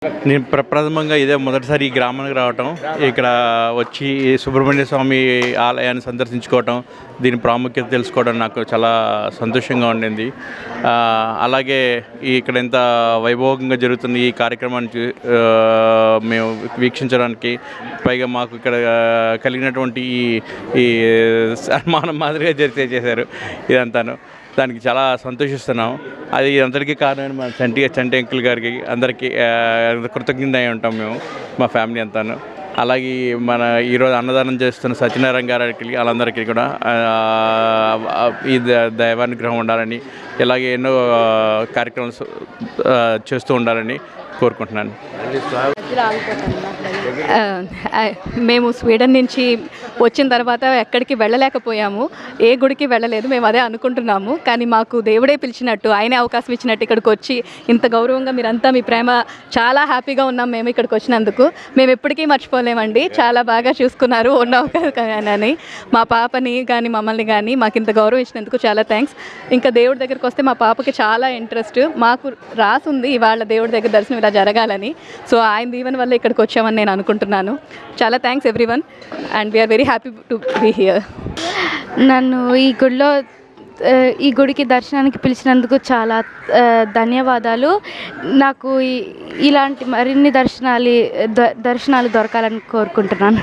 నేను ప్రప్రథమంగా ఇదే మొదటిసారి ఈ గ్రామానికి రావటం, ఇక్కడ వచ్చి సుబ్రహ్మణ్య స్వామి ఆలయాన్ని సందర్శించుకోవటం, దీని ప్రాముఖ్యత తెలుసుకోవడం నాకు చాలా సంతోషంగా ఉండింది. అలాగే ఇక్కడ ఎంత వైభవంగా జరుగుతుంది ఈ కార్యక్రమానికి మేము వీక్షించడానికి, పైగా మాకు ఇక్కడ కలిగినటువంటి ఈ సన్మానం మాదిరిగా చేశారు ఇదంతాను. దానికి చాలా సంతోషిస్తున్నాం. అది అందరికీ కారణమైన మన చంటి అంకుల్ గారికి అందరికీ కృతజ్ఞత ఉంటాం మేము, మా ఫ్యామిలీ అంతాను. అలాగే మన ఈరోజు అన్నదానం చేస్తున్న సత్యనారాయణ గారికి వాళ్ళందరికీ కూడా ఈ దైవానుగ్రహం ఉండాలని, ఇలాగే ఎన్నో కార్యక్రమాలు చేస్తూ ఉండాలని కోరుకుంటున్నాను. మేము స్వీడన్ నుంచి వచ్చిన తర్వాత ఎక్కడికి వెళ్ళలేకపోయాము, ఏ గుడికి వెళ్ళలేదు. మేము అదే అనుకుంటున్నాము. కానీ మాకు దేవుడే పిలిచినట్టు, ఆయనే అవకాశం ఇచ్చినట్టు ఇక్కడికి వచ్చి ఇంత గౌరవంగా మీరంతా మీ ప్రేమ, చాలా హ్యాపీగా ఉన్నాం మేము ఇక్కడికి వచ్చినందుకు. మేము ఎప్పటికీ మర్చిపోలేమండి. చాలా బాగా చూసుకున్నారు ఉన్నాని, మా పాపని కానీ మమ్మల్ని కానీ మాకు ఇంత గౌరవం ఇచ్చినందుకు చాలా థ్యాంక్స్. ఇంకా దేవుడి దగ్గరికి వస్తే మా పాపకి చాలా ఇంట్రెస్ట్. మాకు రాసుంది ఇవాళ దేవుడి దగ్గర దర్శనం ఇలా జరగాలని. సో ఆయన దీవెన వల్ల ఇక్కడికి వచ్చామని నేను అనుకుంటున్నాను. చాలా thanks everyone and we are very happy to be here. నన్ను ఈ గుడికి దర్శనానికి పిలిచినందుకు చాలా ధన్యవాదాలు. నాకు ఇలాంటి మరిన్ని దర్శనాలు దొరకాలని కోరుకుంటున్నాను.